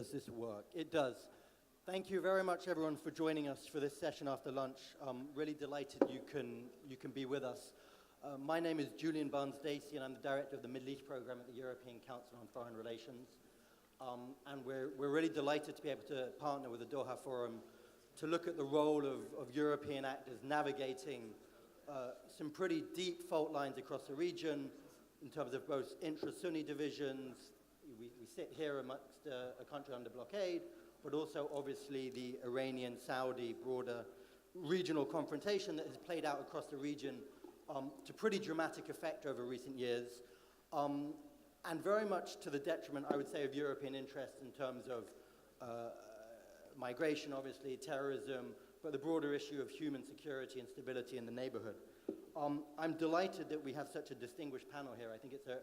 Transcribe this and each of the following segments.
does this work? It does. Thank you very much, everyone, for joining us for this session after lunch. I'm really delighted you can be with us. My name is Julian Barnes-Dacey, and I'm the director of the Middle East program at the European Council on Foreign Relations. And we're really delighted to be able to partner with the Doha Forum to look at the role of European actors navigating some pretty deep fault lines across the region in terms of both intra-Sunni divisions. We sit here amongst a country under blockade, but also obviously the Iranian-Saudi broader regional confrontation that has played out across the region to pretty dramatic effect over recent years, and very much to the detriment, I would say, of European interests in terms of migration, obviously, terrorism, but the broader issue of human security and stability in the neighborhood. I'm delighted that we have such a distinguished panel here. I think it's a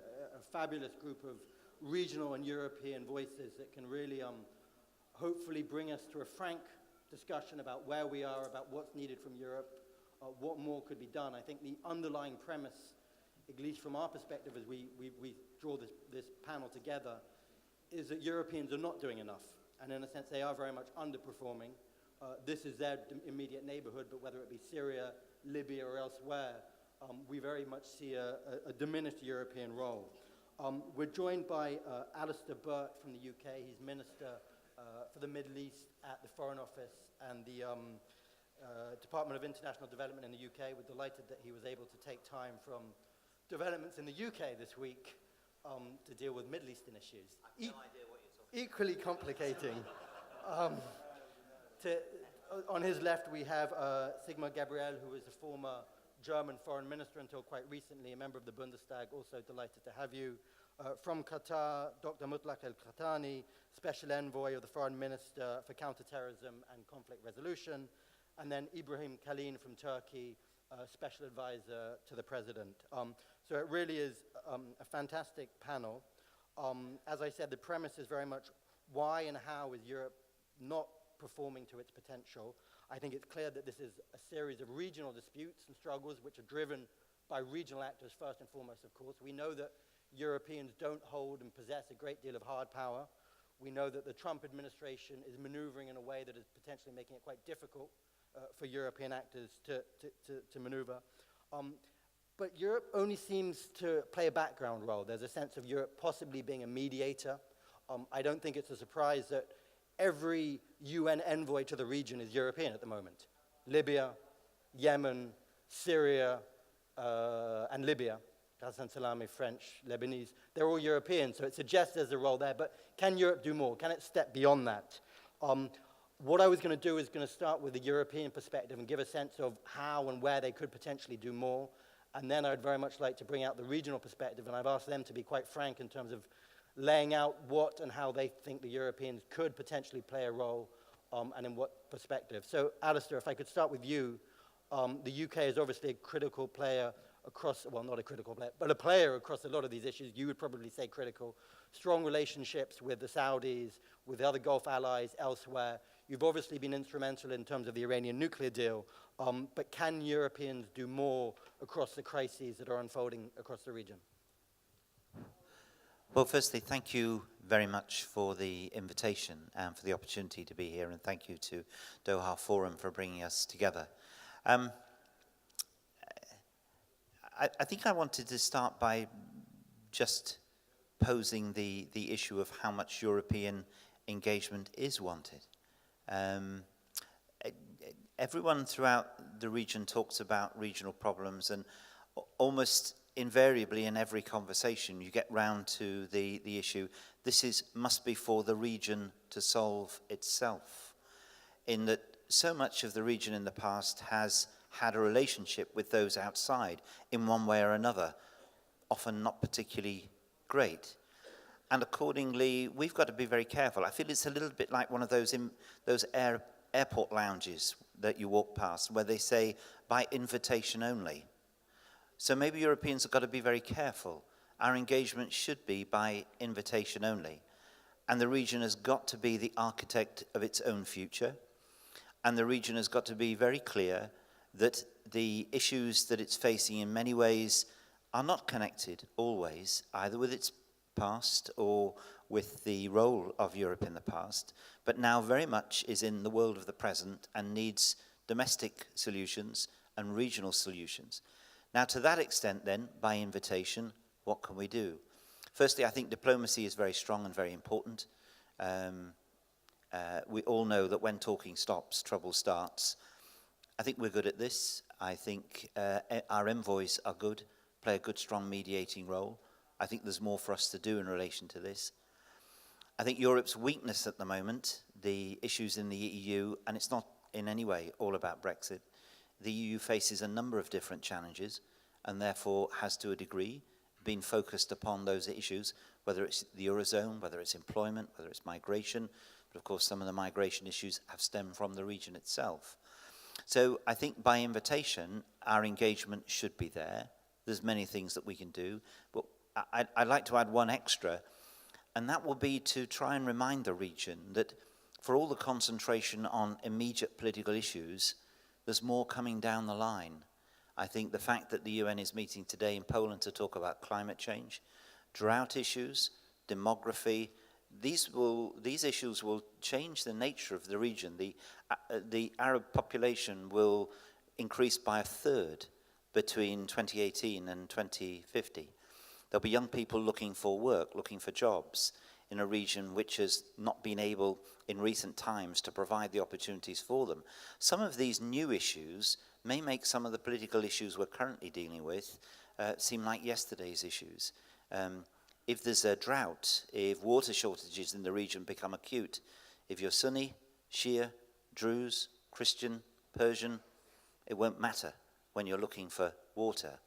fabulous group of regional and European voices that can really hopefully bring us to a frank discussion about where we are, about what's needed from Europe, what more could be done. I think the underlying premise, at least from our perspective as we draw this panel together, is that Europeans are not doing enough. And in a sense, they are very much underperforming. This is their immediate neighborhood, but whether it be Syria, Libya, or elsewhere, we very much see a diminished European role. We're joined by Alistair Burt from the UK. He's Minister for the Middle East at the Foreign Office and the Department of International Development in the UK. We're delighted that he was able to take time from developments in the UK this week to deal with Middle Eastern issues. I have no idea what you're talking Equally complicating. On his left, we have Sigmar Gabriel, who is a former German foreign minister until quite recently, a member of the Bundestag. Also delighted to have you. From Qatar, Dr. Mutlaq al-Qahtani, Special Envoy of the Foreign Minister for Counterterrorism and Conflict Resolution. And then Ibrahim Kalin from Turkey, Special Advisor to the President. So it really is a fantastic panel. As I said, the premise is very much why and how is Europe not performing to its potential. I think it's clear that this is a series of regional disputes and struggles which are driven by regional actors first and foremost, of course. We know that Europeans don't hold and possess a great deal of hard power. We know that the Trump administration is maneuvering in a way that is potentially making it quite difficult for European actors to maneuver. But Europe only seems to play a background role. There's a sense of Europe possibly being a mediator. I don't think it's a surprise that every UN envoy to the region is European at the moment. Libya, Yemen, Syria, and Libya. Ghassan Salami, French, Lebanese, they're all European, so it suggests there's a role there, but can Europe do more? Can it step beyond that? What I was going to do is going to start with the European perspective and give a sense of how and where they could potentially do more, and then I'd very much like to bring out the regional perspective, and I've asked them to be quite frank in terms of laying out what and how they think the Europeans could potentially play a role, and in what perspective. So, Alistair, if I could start with you. The UK is obviously a critical player across, well, not a critical player, but a player across a lot of these issues. You would probably say critical. Strong relationships with the Saudis, with the other Gulf allies elsewhere. You've obviously been instrumental in terms of the Iranian nuclear deal, but can Europeans do more across the crises that are unfolding across the region? Well, firstly, thank you very much for the invitation and for the opportunity to be here, and thank you to Doha Forum for bringing us together. I think I wanted to start by just posing the issue of how much European engagement is wanted. Everyone throughout the region talks about regional problems, and almost invariably in every conversation you get round to the issue, must be for the region to solve itself, in that so much of the region in the past has had a relationship with those outside in one way or another, often not particularly great. And accordingly, we've got to be very careful. I feel it's a little bit like one of those airport lounges that you walk past where they say, by invitation only. So maybe Europeans have got to be very careful. Our engagement should be by invitation only. And the region has got to be the architect of its own future. And the region has got to be very clear that the issues that it's facing in many ways are not connected always, either with its past or with the role of Europe in the past, but now very much is in the world of the present and needs domestic solutions and regional solutions. Now, to that extent, then, by invitation, what can we do? Firstly, I think diplomacy is very strong and very important. We all know that when talking stops, trouble starts. I think we're good at this. I think our envoys are good, play a good, strong mediating role. I think there's more for us to do in relation to this. I think Europe's weakness at the moment, the issues in the EU, and it's not in any way all about Brexit. The EU faces a number of different challenges and therefore has, to a degree, been focused upon those issues, whether it's the Eurozone, whether it's employment, whether it's migration. But of course, some of the migration issues have stemmed from the region itself. So I think by invitation, our engagement should be there. There's many things that we can do, but I'd like to add one extra, and that will be to try and remind the region that for all the concentration on immediate political issues, there's more coming down the line. I think the fact that the UN is meeting today in Poland to talk about climate change, drought issues, demography, these issues will change the nature of the region. The Arab population will increase by a third between 2018 and 2050. There'll be young people looking for work, looking for jobs in a region which has not been able in recent times to provide the opportunities for them. Some of these new issues may make some of the political issues we're currently dealing with seem like yesterday's issues. If there's a drought, if water shortages in the region become acute, if you're Sunni, Shia, Druze, Christian, Persian, it won't matter when you're looking for water.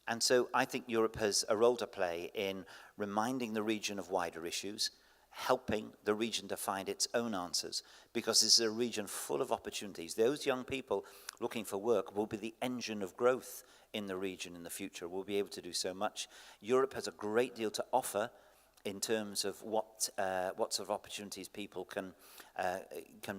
And so I think Europe has a role to play in reminding the region of wider issues, helping the region to find its own answers, because this is a region full of opportunities. Those young people looking for work will be the engine of growth in the region in the future. We'll be able to do so much. Europe has a great deal to offer in terms of what sort of opportunities people can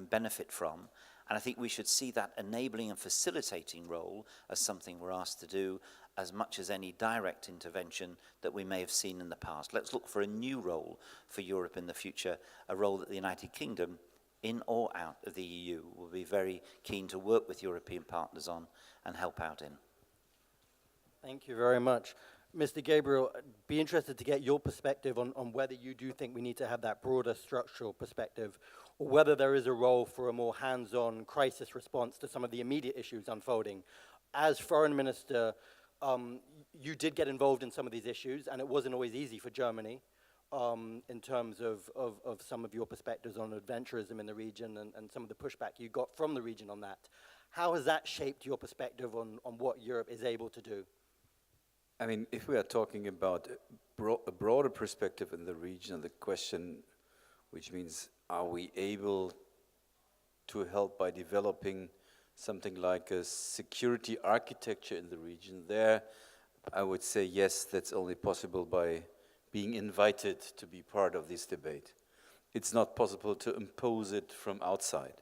benefit from. And I think we should see that enabling and facilitating role as something we're asked to do as much as any direct intervention that we may have seen in the past. Let's look for a new role for Europe in the future, a role that the United Kingdom, in or out of the EU, will be very keen to work with European partners on and help out in. Thank you very much. Mr. Gabriel, I'd be interested to get your perspective on whether you do think we need to have that broader structural perspective, or whether there is a role for a more hands-on crisis response to some of the immediate issues unfolding. As Foreign Minister, you did get involved in some of these issues, and it wasn't always easy for Germany in terms of some of your perspectives on adventurism in the region and some of the pushback you got from the region on that. How has that shaped your perspective on what Europe is able to do? I mean, if we are talking about a broader perspective in the region, the question, which means, are we able to help by developing something like a security architecture in the region? There, I would say yes, that's only possible by being invited to be part of this debate. It's not possible to impose it from outside.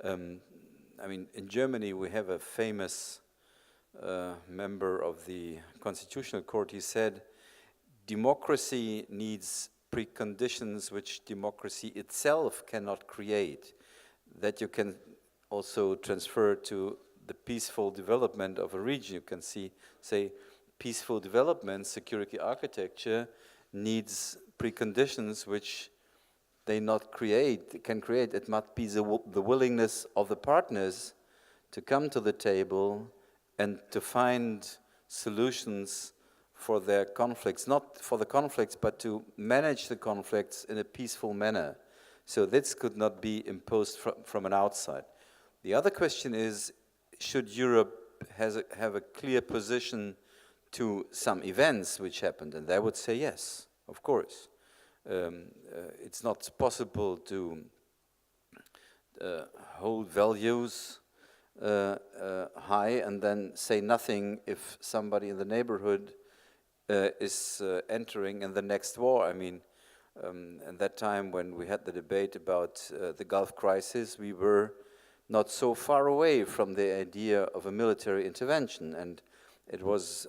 I mean, in Germany, we have a famous member of the Constitutional Court. He said, democracy needs preconditions which democracy itself cannot create, that you can also transfer to the peaceful development of a region. You can say peaceful development, security architecture needs preconditions which they can create. It must be the willingness of the partners to come to the table and to find solutions for their conflicts, not for the conflicts, but to manage the conflicts in a peaceful manner. So this could not be imposed from an outside. The other question is, should Europe have a clear position to some events which happened? And I would say yes, of course. It's not possible to hold values high and then say nothing if somebody in the neighborhood is entering in the next war. I mean, at that time when we had the debate about the Gulf crisis, we were not so far away from the idea of a military intervention. And it was,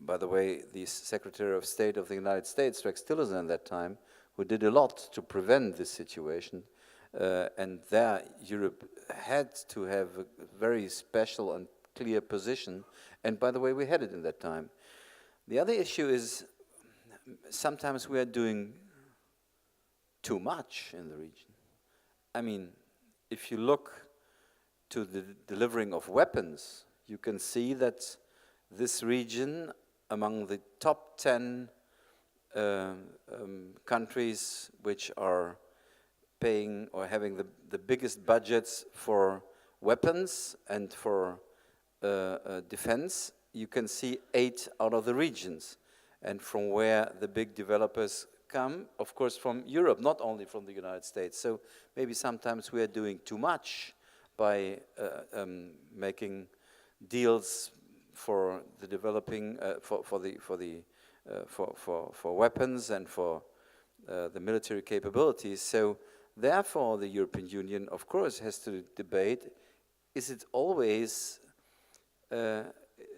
by the way, the Secretary of State of the United States, Rex Tillerson, at that time, who did a lot to prevent this situation. And there, Europe had to have a very special and clear position. And by the way, we had it in that time. The other issue is sometimes we are doing too much in the region. I mean, if you look to the delivering of weapons, you can see that this region, among the top 10 countries which are paying or having the biggest budgets for weapons and for defense, you can see 8 out of the regions. And from where the big developers come, of course, from Europe, not only from the United States. So maybe sometimes we are doing too much by making deals for the developing for weapons and for the military capabilities. So therefore, the European Union, of course, has to debate: is it always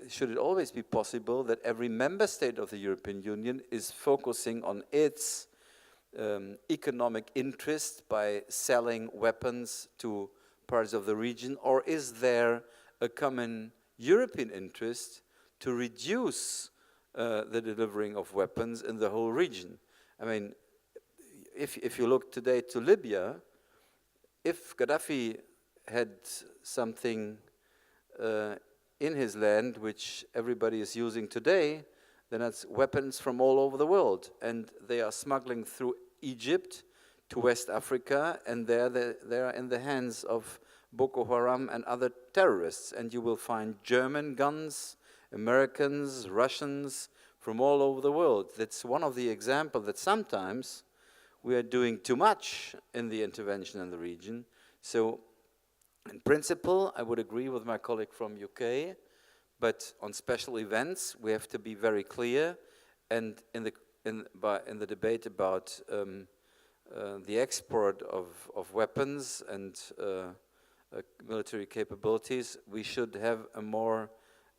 should it always be possible that every member state of the European Union is focusing on its economic interest by selling weapons to parts of the region, or is there a common European interest to reduce the delivering of weapons in the whole region? I mean, if you look today to Libya, if Gaddafi had something in his land which everybody is using today, then that's weapons from all over the world, and they are smuggling through Egypt to West Africa, and they are in the hands of Boko Haram and other terrorists, and you will find German guns, Americans, Russians, from all over the world. That's one of the examples that sometimes we are doing too much in the intervention in the region. So in principle, I would agree with my colleague from UK, but on special events, we have to be very clear. And in the debate about the export of weapons and military capabilities, we should have a more,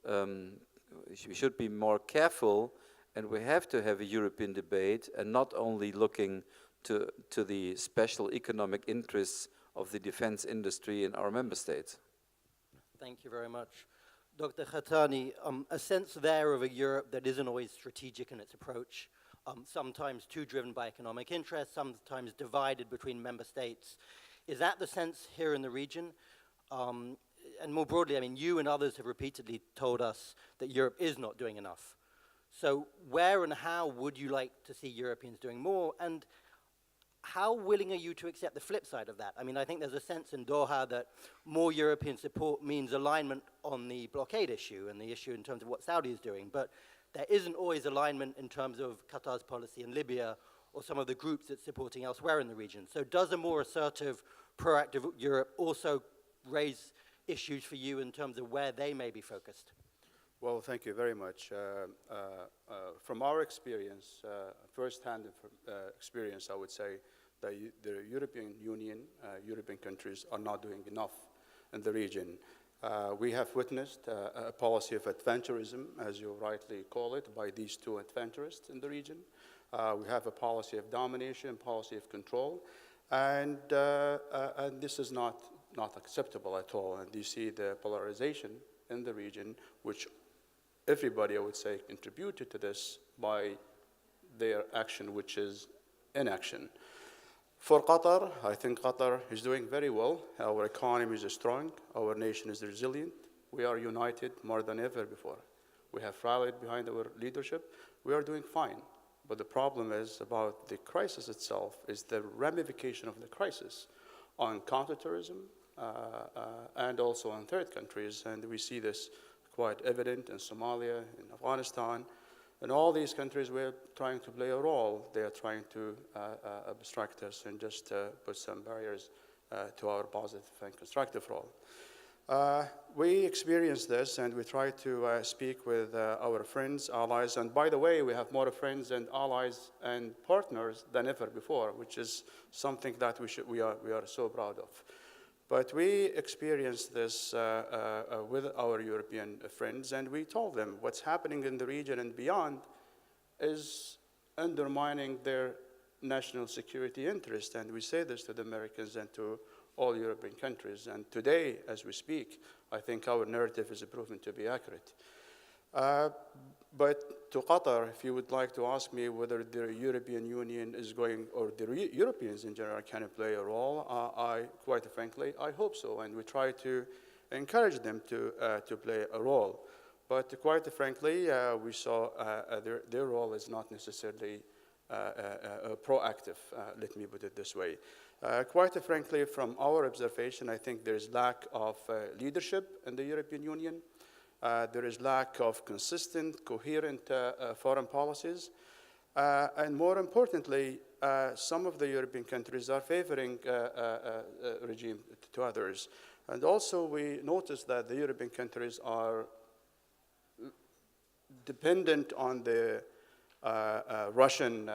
we should be more careful, and we have to have a European debate and not only looking to the special economic interests of the defense industry in our member states. Thank you very much. Dr. Khatani, a sense there of a Europe that isn't always strategic in its approach, sometimes too driven by economic interests, sometimes divided between member states. Is that the sense here in the region? And more broadly, I mean, you and others have repeatedly told us that Europe is not doing enough. So where and how would you like to see Europeans doing more? And how willing are you to accept the flip side of that? I mean, I think there's a sense in Doha that more European support means alignment on the blockade issue and the issue in terms of what Saudi is doing. But there isn't always alignment in terms of Qatar's policy in Libya or some of the groups it's supporting elsewhere in the region. So does a more assertive, proactive Europe also raise issues for you in terms of where they may be focused? Well, thank you very much. From our experience, first-hand experience, I would say that the European Union, European countries are not doing enough in the region. We have witnessed a policy of adventurism, as you rightly call it, by these two adventurists in the region. We have a policy of domination, policy of control, and this is not acceptable at all. And you see the polarization in the region, which everybody, I would say, contributed to this by their action, which is inaction. For Qatar, I think Qatar is doing very well. Our economy is strong. Our nation is resilient. We are united more than ever before. We have rallied behind our leadership. We are doing fine. But the problem is about the crisis itself, is the ramification of the crisis on counterterrorism and also on third countries. And we see this quite evident in Somalia, in Afghanistan. In all these countries, we're trying to play a role. They are trying to obstruct us and just put some barriers to our positive and constructive role. We experience this, and we try to speak with our friends, allies, and by the way, we have more friends and allies and partners than ever before, which is something that we are so proud of. But we experienced this with our European friends, and we told them what's happening in the region and beyond is undermining their national security interest, and we say this to the Americans and to all European countries. And today, as we speak, I think our narrative is proven to be accurate. But to Qatar, if you would like to ask me whether the European Union is going, or the Europeans in general can play a role, quite frankly, I hope so, and we try to encourage them to play a role. But quite frankly, we saw their role is not necessarily proactive, let me put it this way. Quite frankly, from our observation, I think there is lack of leadership in the European Union. There is lack of consistent, coherent foreign policies. And more importantly, some of the European countries are favoring regime to others. And also we notice that the European countries are dependent on the Russian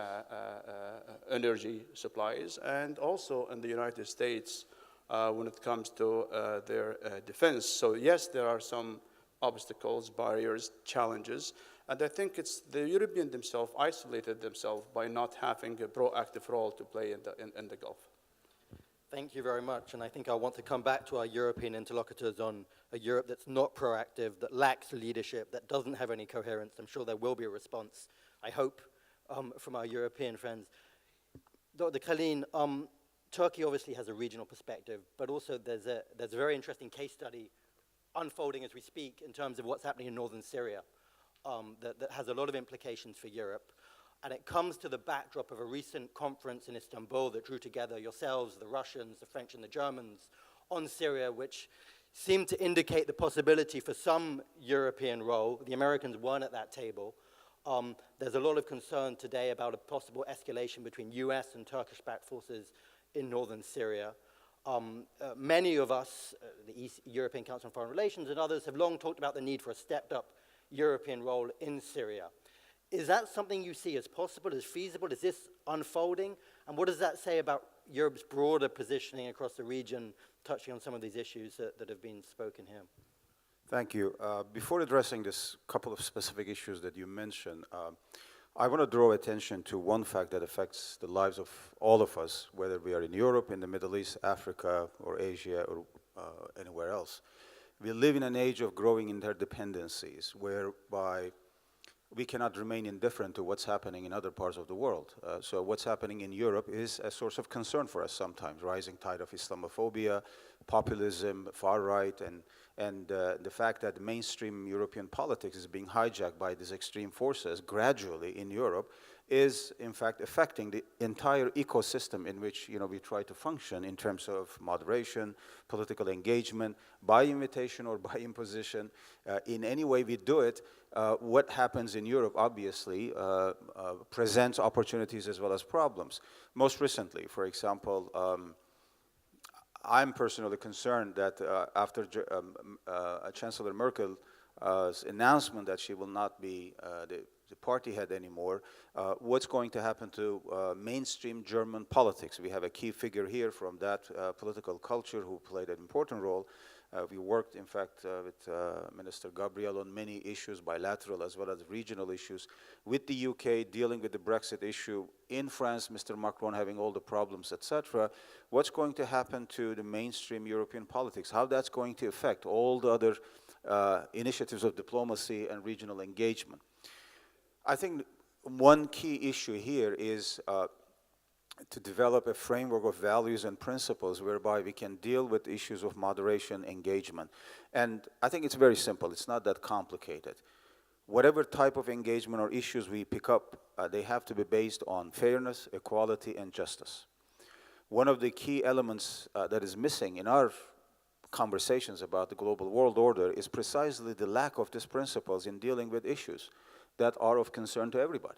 energy supplies, and also in the United States when it comes to their defense. So yes, there are some obstacles, barriers, challenges, and I think it's the Europeans themselves isolated themselves by not having a proactive role to play in the Gulf. Thank you very much, and I think I want to come back to our European interlocutors on a Europe that's not proactive, that lacks leadership, that doesn't have any coherence. I'm sure there will be a response, I hope, from our European friends. Dr. Chien, Turkey obviously has a regional perspective, but also there's a very interesting case study unfolding as we speak in terms of what's happening in northern Syria that has a lot of implications for Europe. And it comes to the backdrop of a recent conference in Istanbul that drew together yourselves, the Russians, the French, and the Germans on Syria, which seemed to indicate the possibility for some European role. The Americans weren't at that table. There's a lot of concern today about a possible escalation between US and Turkish-backed forces in northern Syria. Many of us, the European Council on Foreign Relations and others, have long talked about the need for a stepped-up European role in Syria. Is that something you see as possible, as feasible? Is this unfolding? And what does that say about Europe's broader positioning across the region, touching on some of these issues that have been spoken here? Thank you. Before addressing this couple of specific issues that you mentioned, I want to draw attention to one fact that affects the lives of all of us, whether we are in Europe, in the Middle East, Africa, or Asia, or anywhere else. We live in an age of growing interdependencies, whereby we cannot remain indifferent to what's happening in other parts of the world. So what's happening in Europe is a source of concern for us sometimes. Rising tide of Islamophobia, populism, far right, and the fact that mainstream European politics is being hijacked by these extreme forces gradually in Europe is in fact affecting the entire ecosystem in which we try to function in terms of moderation, political engagement, by invitation or by imposition. In any way we do it, what happens in Europe obviously presents opportunities as well as problems. Most recently, for example, I'm personally concerned that after Chancellor Merkel's announcement that she will not be the party head anymore, what's going to happen to mainstream German politics? We have a key figure here from that political culture who played an important role. We worked, in fact, with Minister Gabriel on many issues, bilateral as well as regional issues. With the UK dealing with the Brexit issue, in France, Mr. Macron having all the problems, etc. What's going to happen to the mainstream European politics? How that's going to affect all the other initiatives of diplomacy and regional engagement? I think one key issue here is to develop a framework of values and principles whereby we can deal with issues of moderation, engagement. And I think it's very simple. It's not that complicated. Whatever type of engagement or issues we pick up, they have to be based on fairness, equality, and justice. One of the key elements that is missing in our conversations about the global world order is precisely the lack of these principles in dealing with issues that are of concern to everybody.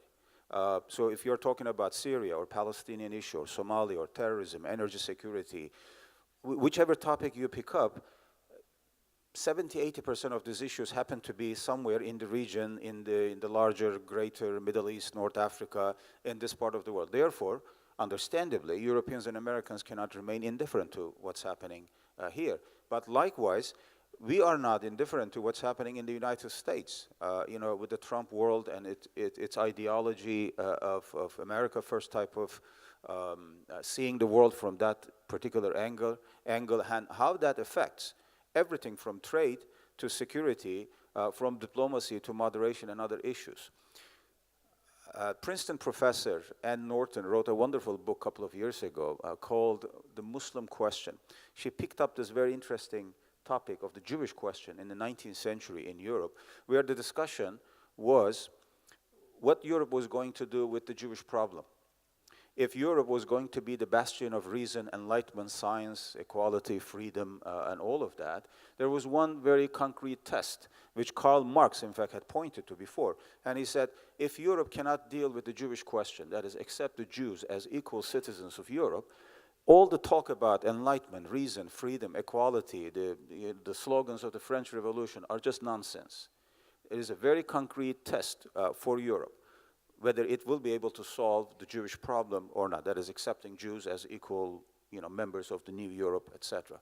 So if you're talking about Syria or Palestinian issue or Somalia or terrorism, energy security, whichever topic you pick up, 70–80% of these issues happen to be somewhere in the region, in the larger, greater Middle East, North Africa, in this part of the world. Therefore, understandably, Europeans and Americans cannot remain indifferent to what's happening here. But likewise, we are not indifferent to what's happening in the United States, with the Trump world and its ideology of America First type of seeing the world from that particular angle, and how that affects everything from trade to security, from diplomacy to moderation and other issues. Princeton professor Ann Norton wrote a wonderful book a couple of years ago called The Muslim Question. She picked up this very interesting topic of the Jewish question in the 19th century in Europe, where the discussion was what Europe was going to do with the Jewish problem. If Europe was going to be the bastion of reason, enlightenment, science, equality, freedom, and all of that, there was one very concrete test, which Karl Marx, in fact, had pointed to before. And he said, if Europe cannot deal with the Jewish question, that is, accept the Jews as equal citizens of Europe, all the talk about enlightenment, reason, freedom, equality, the slogans of the French Revolution are just nonsense. It is a very concrete test for Europe, whether it will be able to solve the Jewish problem or not. That is, accepting Jews as equal, members of the new Europe, etc.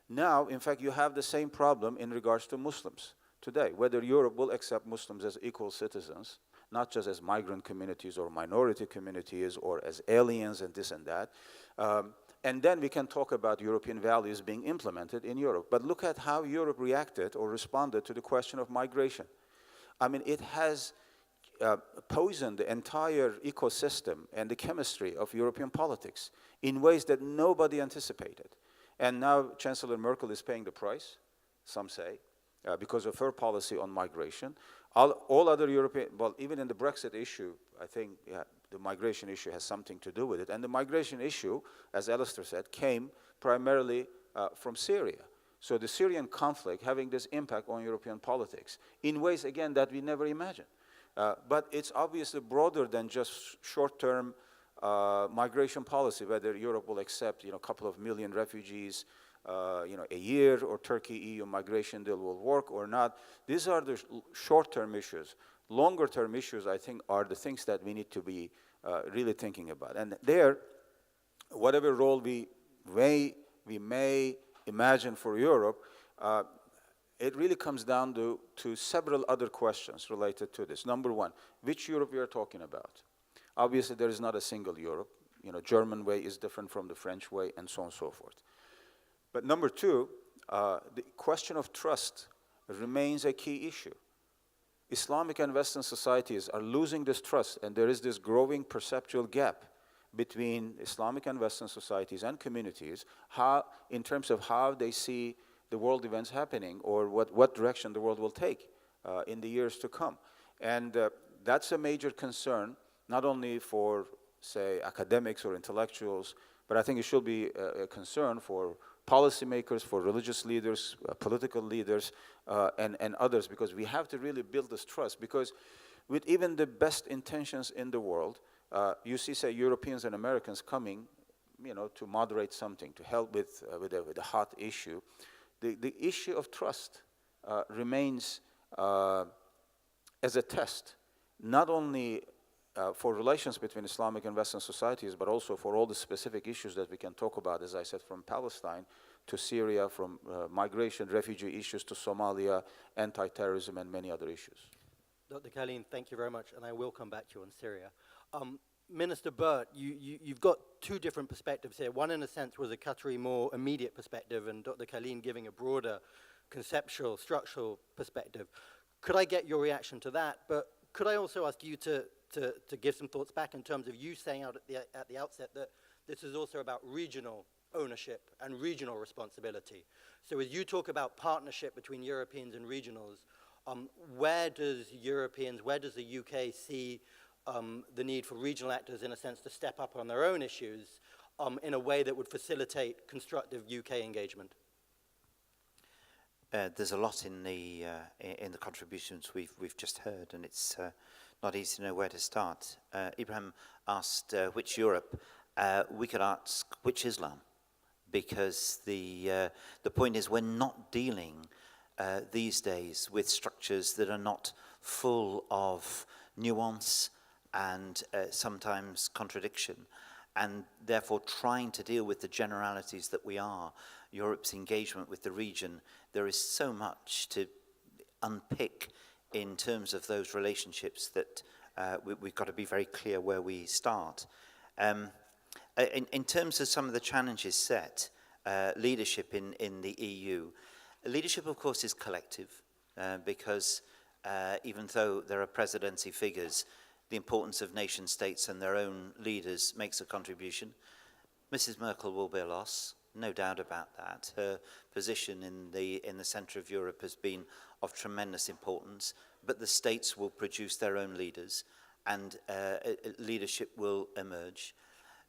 Now, in fact, you have the same problem in regards to Muslims today, whether Europe will accept Muslims as equal citizens, not just as migrant communities or minority communities or as aliens and this and that. And then we can talk about European values being implemented in Europe. But look at how Europe reacted or responded to the question of migration. I mean, it has poisoned the entire ecosystem and the chemistry of European politics in ways that nobody anticipated. And now Chancellor Merkel is paying the price, some say, because of her policy on migration. All other European, well, even in the Brexit issue, I think the migration issue has something to do with it. And the migration issue, as Alistair said, came primarily from Syria. So the Syrian conflict having this impact on European politics in ways, again, that we never imagined. But it's obviously broader than just short-term migration policy, whether Europe will accept, a couple of million refugees, a year, or Turkey-EU migration deal will work or not. These are the short-term issues. Longer-term issues, I think, are the things that we need to be really thinking about. And there, whatever role we may imagine for Europe, it really comes down to several other questions related to this. Number one, which Europe we are talking about? Obviously, there is not a single Europe. German way is different from the French way, and so on and so forth. But number two, the question of trust remains a key issue. Islamic and Western societies are losing this trust, and there is this growing perceptual gap between Islamic and Western societies and communities, in terms of how they see the world events happening, or what direction the world will take in the years to come. And that's a major concern, not only for, say, academics or intellectuals, but I think it should be a concern for policymakers, for religious leaders, political leaders, and others, because we have to really build this trust. Because with even the best intentions in the world, you see, say, Europeans and Americans coming, to moderate something, to help with a hot issue. The issue of trust remains as a test, not only for relations between Islamic and Western societies, but also for all the specific issues that we can talk about, as I said, from Palestine to Syria, from migration, refugee issues to Somalia, anti-terrorism, and many other issues. Dr. Chien, thank you very much, and I will come back to you on Syria. Minister Burt, you've got two different perspectives here. One, in a sense, was a Qatari, more immediate perspective, and Dr. Chien giving a broader conceptual, structural perspective. Could I get your reaction to that? But could I also ask you to give some thoughts back in terms of you saying out at the outset that this is also about regional ownership and regional responsibility. So as you talk about partnership between Europeans and regionals, where does the UK see the need for regional actors, in a sense, to step up on their own issues in a way that would facilitate constructive UK engagement? There's a lot in the contributions we've just heard, and it's not easy to know where to start. Ibrahim asked which Europe. We could ask which Islam, because the point is we're not dealing these days with structures that are not full of nuance and sometimes contradiction, and therefore trying to deal with the generalities that we are, Europe's engagement with the region, there is so much to unpick in terms of those relationships that we've got to be very clear where we start. In terms of some of the challenges set, leadership in the EU, leadership, of course, is collective because even though there are presidency figures, the importance of nation states and their own leaders makes a contribution. Mrs. Merkel will be a loss, no doubt about that. Her position in the centre of Europe has been of tremendous importance, but the states will produce their own leaders, and leadership will emerge.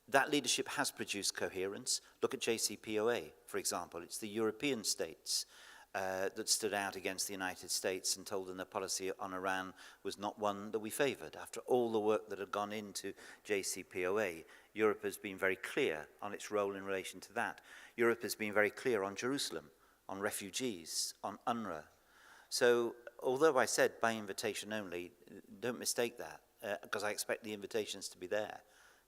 That leadership has produced coherence. Look at JCPOA, for example. It's the European states that stood out against the United States and told them the policy on Iran was not one that we favoured. After all the work that had gone into JCPOA, Europe has been very clear on its role in relation to that. Europe has been very clear on Jerusalem, on refugees, on UNRWA. So, although I said by invitation only, don't mistake that, because I expect the invitations to be there.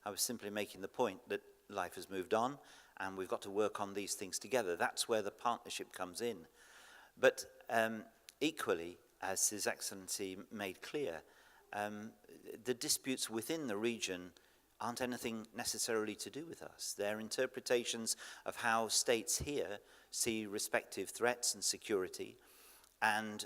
I was simply making the point that life has moved on and we've got to work on these things together. That's where the partnership comes in. But equally, as His Excellency made clear, the disputes within the region aren't anything necessarily to do with us. They're interpretations of how states here see respective threats and security. And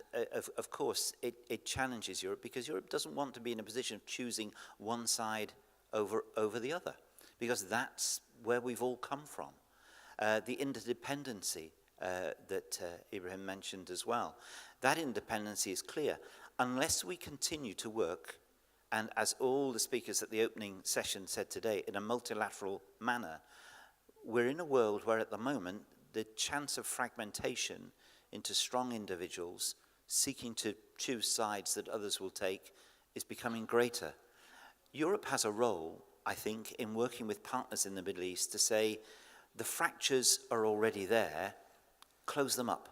of course, it challenges Europe because Europe doesn't want to be in a position of choosing one side over the other, because that's where we've all come from. The interdependency that Ibrahim mentioned as well, that interdependency is clear. Unless we continue to work, and as all the speakers at the opening session said today, in a multilateral manner, we're in a world where at the moment the chance of fragmentation into strong individuals seeking to choose sides that others will take is becoming greater. Europe has a role, I think, in working with partners in the Middle East to say the fractures are already there, close them up.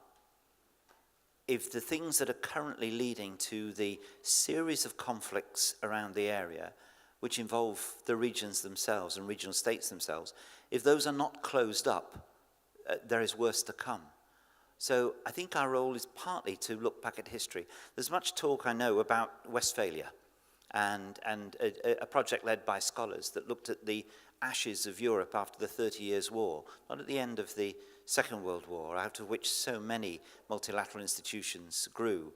If the things that are currently leading to the series of conflicts around the area, which involve the regions themselves and regional states themselves, if those are not closed up, there is worse to come. So I think our role is partly to look back at history. There's much talk, I know, about Westphalia and a project led by scholars that looked at the ashes of Europe after the 30 Years' War, not at the end of the Second World War, out of which so many multilateral institutions grew,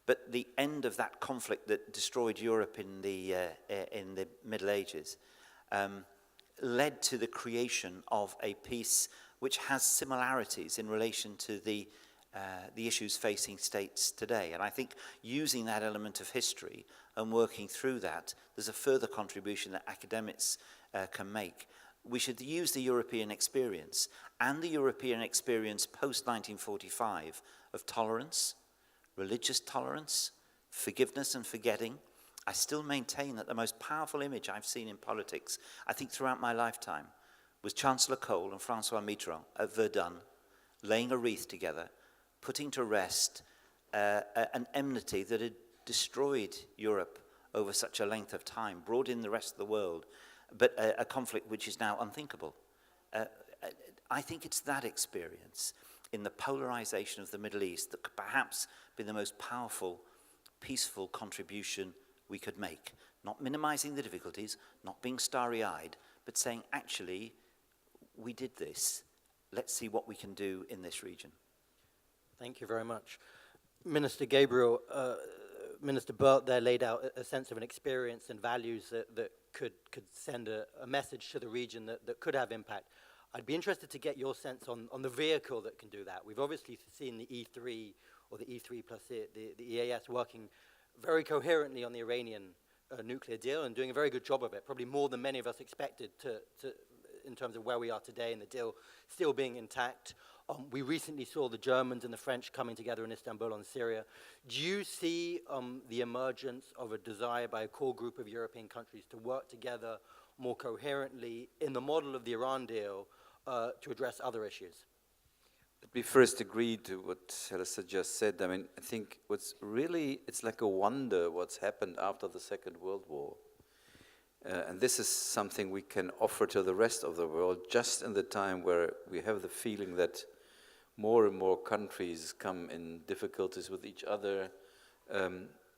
but the end of that conflict that destroyed Europe in the Middle Ages led to the creation of a peace which has similarities in relation to the issues facing states today. And I think using that element of history and working through that, there's a further contribution that academics can make. We should use the European experience and the European experience post-1945 of tolerance, religious tolerance, forgiveness and forgetting. I still maintain that the most powerful image I've seen in politics, I think throughout my lifetime, was Chancellor Kohl and Francois Mitterrand at Verdun, laying a wreath together, putting to rest an enmity that had destroyed Europe over such a length of time, brought in the rest of the world, but a conflict which is now unthinkable. I think it's that experience in the polarization of the Middle East that could perhaps be the most powerful, peaceful contribution we could make. Not minimizing the difficulties, not being starry-eyed, but saying, actually, we did this. Let's see what we can do in this region. Thank you very much. Minister Gabriel, Minister Burt there laid out a sense of an experience and values that could send a message to the region that could have impact. I'd be interested to get your sense on the vehicle that can do that. We've obviously seen the E3 or the E3 plus the EAS working very coherently on the Iranian nuclear deal and doing a very good job of it, probably more than many of us expected in terms of where we are today and the deal still being intact. We recently saw the Germans and the French coming together in Istanbul on Syria. Do you see the emergence of a desire by a core group of European countries to work together more coherently in the model of the Iran deal to address other issues? Let me first agree to what Alistair just said. I mean, I think it's like a wonder what's happened after the Second World War. And this is something we can offer to the rest of the world just in the time where we have the feeling that more and more countries come in difficulties with each other. I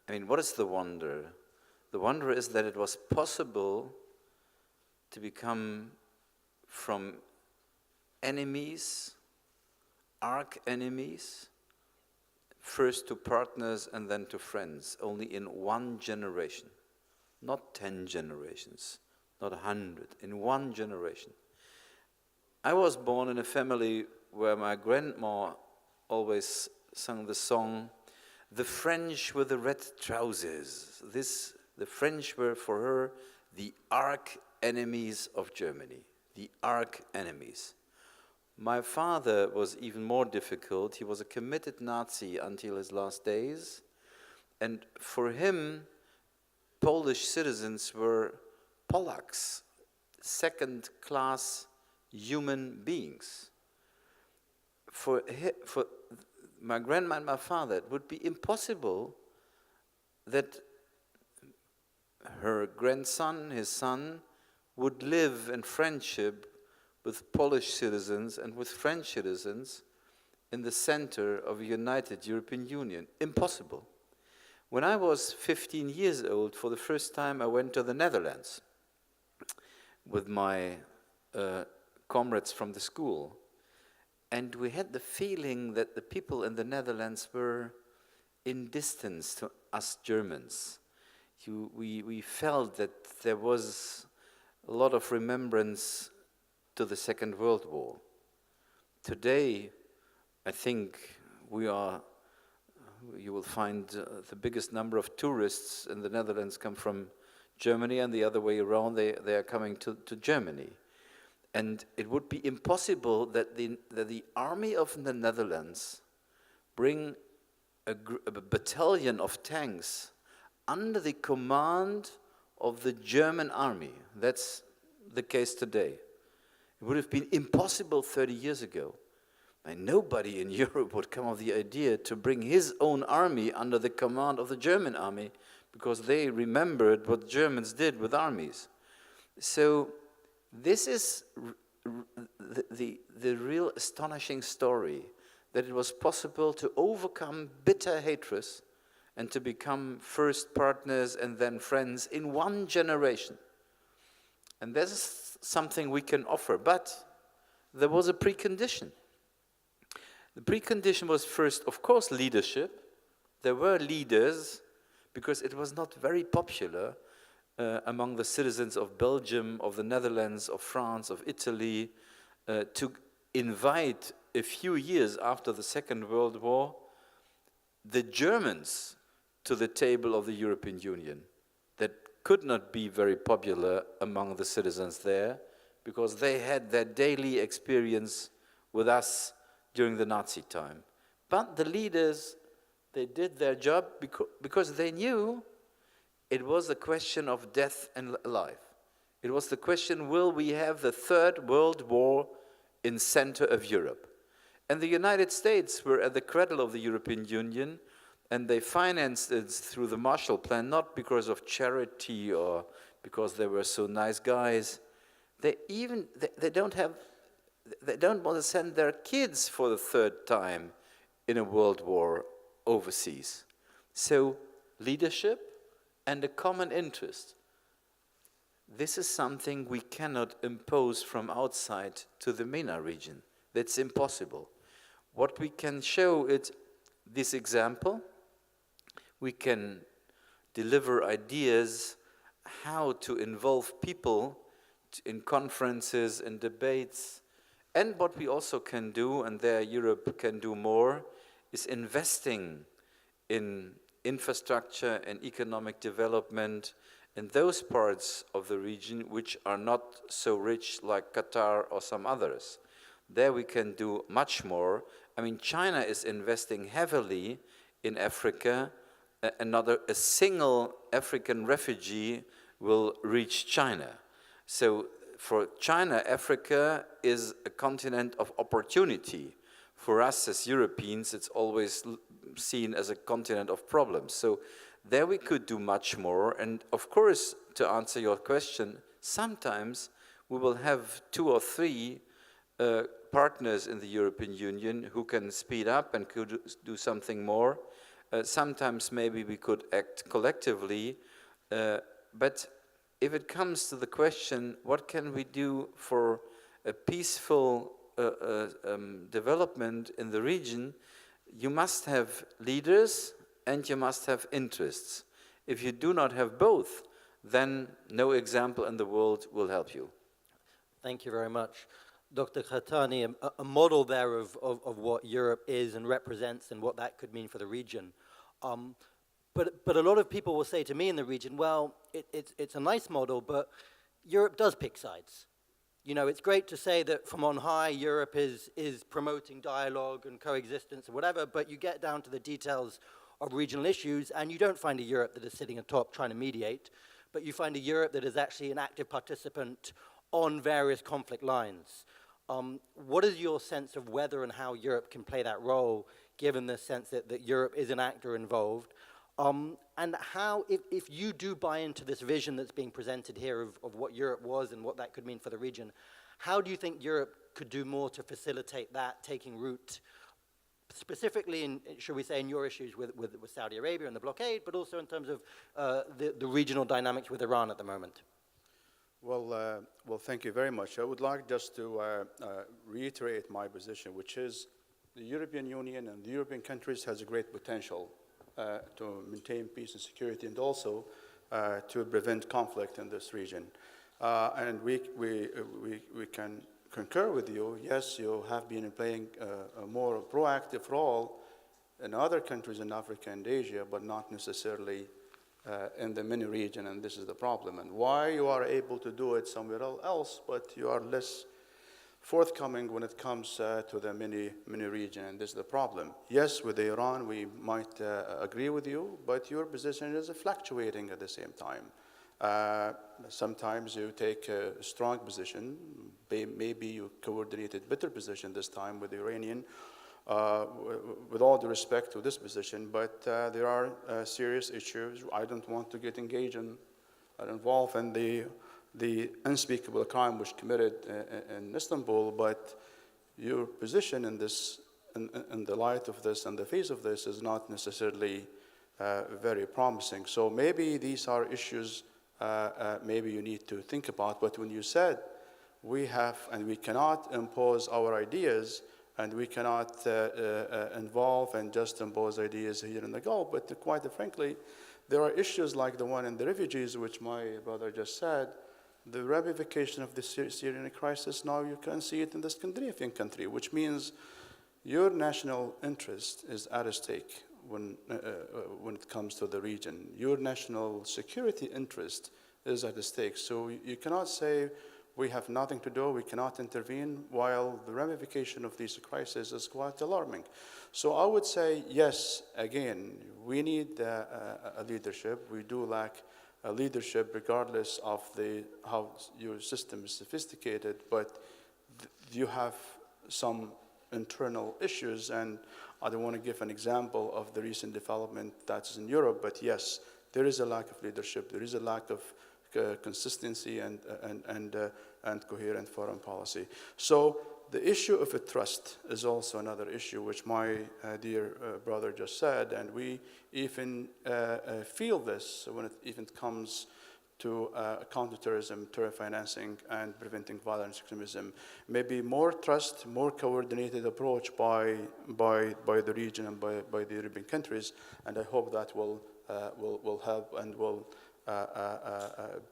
mean, what is the wonder? The wonder is that it was possible to become from enemies, arch enemies, first to partners and then to friends, only in one generation. Not 10 generations, not 100, in one generation. I was born in a family where my grandma always sang the song, "The French with the red trousers." The French were for her the arch enemies of Germany, the arch enemies. My father was even more difficult. He was a committed Nazi until his last days, and for him, Polish citizens were Polacks, second-class human beings. For my grandma and my father, it would be impossible that her grandson, his son, would live in friendship with Polish citizens and with French citizens in the center of a united European Union. Impossible. When I was 15 years old, for the first time I went to the Netherlands with my comrades from the school. And we had the feeling that the people in the Netherlands were in distance to us Germans. We felt that there was a lot of remembrance to the Second World War. Today, I think you will find the biggest number of tourists in the Netherlands come from Germany, and the other way around, they are coming to Germany. And it would be impossible that the army of the Netherlands bring a battalion of tanks under the command of the German army. That's the case today. It would have been impossible 30 years ago. And nobody in Europe would come up with the idea to bring his own army under the command of the German army, because they remembered what Germans did with armies. So this is the real astonishing story, that it was possible to overcome bitter hatred and to become first partners and then friends in one generation. And this is something we can offer, but there was a precondition. The precondition was first, of course, leadership. There were leaders, because it was not very popular among the citizens of Belgium, of the Netherlands, of France, of Italy, to invite, a few years after the Second World War, the Germans to the table of the European Union. That could not be very popular among the citizens there, because they had their daily experience with us during the Nazi time. But the leaders, they did their job because they knew it was a question of death and life. It was the question, will we have the Third World War in center of Europe? And the United States were at the cradle of the European Union, and they financed it through the Marshall Plan, not because of charity or because they were so nice guys. They don't want to send their kids for the third time in a world war overseas. So leadership and a common interest. This is something we cannot impose from outside to the MENA region. That's impossible. What we can show is this example. We can deliver ideas how to involve people in conferences and debates. And what we also can do, and there Europe can do more, is investing in infrastructure and economic development in those parts of the region which are not so rich, like Qatar or some others. There we can do much more. I mean, China is investing heavily in Africa. A single African refugee will reach China. So for China, Africa is a continent of opportunity. For us as Europeans, it's always seen as a continent of problems. So there we could do much more. And of course, to answer your question, sometimes we will have 2 or 3 partners in the European Union who can speed up and could do something more. Sometimes maybe we could act collectively, but if it comes to the question, what can we do for a peaceful development in the region, you must have leaders and you must have interests. If you do not have both, then no example in the world will help you. Thank you very much. Dr. Khatani, a model there of what Europe is and represents and what that could mean for the region. But a lot of people will say to me in the region, well, it's a nice model, but Europe does pick sides. You know, it's great to say that from on high, Europe is promoting dialogue and coexistence and whatever, but you get down to the details of regional issues, and you don't find a Europe that is sitting atop trying to mediate, but you find a Europe that is actually an active participant on various conflict lines. What is your sense of whether and how Europe can play that role, given the sense that Europe is an actor involved? And how, if you do buy into this vision that's being presented here of what Europe was and what that could mean for the region, how do you think Europe could do more to facilitate that taking root, specifically in, should we say, in your issues with Saudi Arabia and the blockade, but also in terms of the regional dynamics with Iran at the moment? Well, thank you very much. I would like just to reiterate my position, which is the European Union and the European countries has a great potential to maintain peace and security, and also to prevent conflict in this region. And we can concur with you. Yes, you have been playing a more proactive role in other countries in Africa and Asia, but not necessarily in the MENA region, and this is the problem. And why you are able to do it somewhere else, but you are less forthcoming when it comes to the MENA region, and this is the problem. Yes, with Iran, we might agree with you, but your position is fluctuating at the same time. Sometimes you take a strong position, maybe you coordinated better position this time with the Iranian, with all due respect to this position, but there are serious issues. I don't want to get engaged and involved in the unspeakable crime which committed in Istanbul, but your position in this, in the light of this and the face of this, is not necessarily very promising. So maybe these are issues maybe you need to think about, but when you said we have and we cannot impose our ideas, and we cannot involve and just impose ideas here in the Gulf, but quite frankly, there are issues like the one in the refugees, which my brother just said. The ramification of the Syrian crisis, now you can see it in the Scandinavian country, which means your national interest is at stake when it comes to the region. Your national security interest is at stake. So you cannot say we have nothing to do, we cannot intervene, while the ramification of these crises is quite alarming. So I would say, yes, again, we need a leadership. We do lack a leadership regardless of how your system is sophisticated, but you have some internal issues, and I don't want to give an example of the recent development that's in Europe, but yes, there is a lack of leadership, there is a lack of consistency and coherent foreign policy. So the issue of a trust is also another issue, which my dear brother just said, and we even feel this when it even comes to counterterrorism, terror financing, and preventing violent extremism. Maybe more trust, more coordinated approach by the region and by the European countries, and I hope that will help and will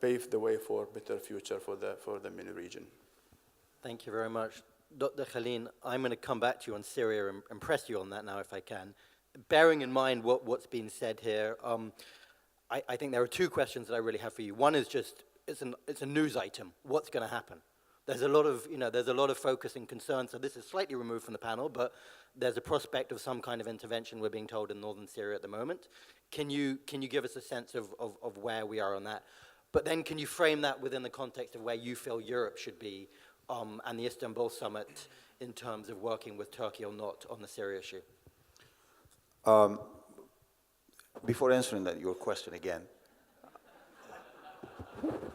pave the way for a better future for the MENA region. Thank you very much. Dr. Chien, I'm going to come back to you on Syria and press you on that now if I can. Bearing in mind what's been said here, I think there are two questions that I really have for you. One is just, it's a news item. What's going to happen? There's a lot of focus and concern, so this is slightly removed from the panel, but there's a prospect of some kind of intervention, we're being told, in northern Syria at the moment. Can you give us a sense of where we are on that? But then can you frame that within the context of where you feel Europe should be and the Istanbul summit in terms of working with Turkey or not on the Syria issue? Before answering your question again,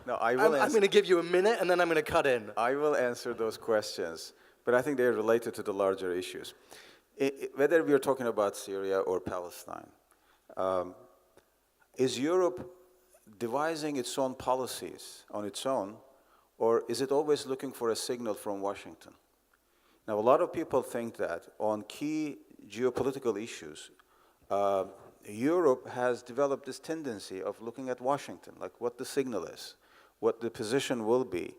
no, I'm going to give you a minute and then I'm going to cut in. I will answer those questions. but I think they're related to the larger issues. Whether we are talking about Syria or Palestine, is Europe devising its own policies on its own, or is it always looking for a signal from Washington? Now, a lot of people think that on key geopolitical issues, Europe has developed this tendency of looking at Washington, like what the signal is, what the position will be,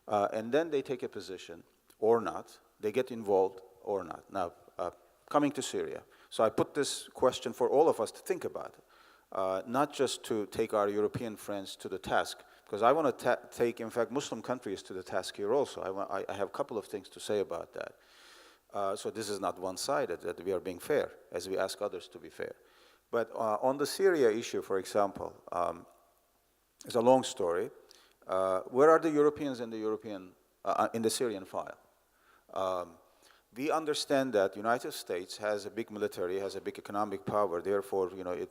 and then they take a position or not, they get involved or not. Now, coming to Syria. So I put this question for all of us to think about, not just to take our European friends to the task, because I want to take, in fact, Muslim countries to the task here also. I have a couple of things to say about that. So this is not one-sided, that we are being fair, as we ask others to be fair. But on the Syria issue, for example, it's a long story. Where are the Europeans in the Syrian file? We understand that the United States has a big military, has a big economic power. Therefore,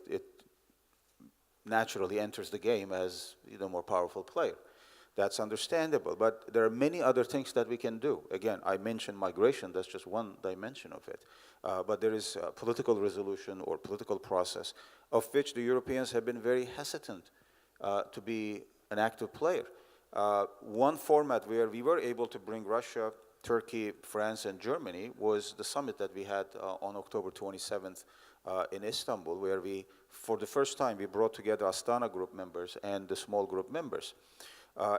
it naturally enters the game as the more powerful player. That's understandable. But there are many other things that we can do. Again, I mentioned migration. That's just one dimension of it. But there is a political resolution or political process of which the Europeans have been very hesitant to be an active player. One format where we were able to bring Russia, Turkey, France, and Germany was the summit that we had on October 27th in Istanbul, where for the first time, we brought together Astana group members and the small group members.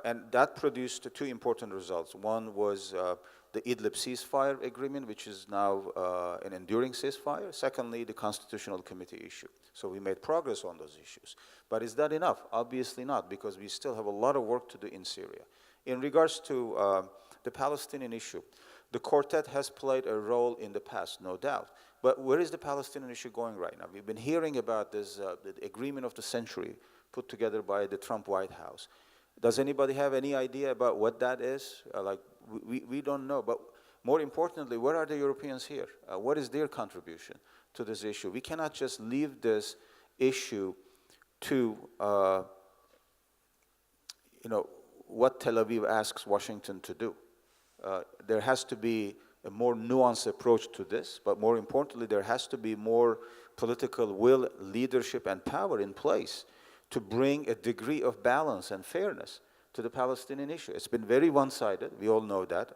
And that produced two important results. One was the Idlib ceasefire agreement, which is now an enduring ceasefire. Secondly, the Constitutional Committee issue. So we made progress on those issues. But is that enough? Obviously not, because we still have a lot of work to do in Syria. In regards to the Palestinian issue, the quartet has played a role in the past, no doubt. But where is the Palestinian issue going right now? We've been hearing about this the agreement of the century put together by the Trump White House. Does anybody have any idea about what that is? We don't know. But more importantly, where are the Europeans here? What is their contribution to this issue? We cannot just leave this issue to what Tel Aviv asks Washington to do. There has to be a more nuanced approach to this, but more importantly, there has to be more political will, leadership, and power in place to bring a degree of balance and fairness to the Palestinian issue. It's been very one-sided, we all know that,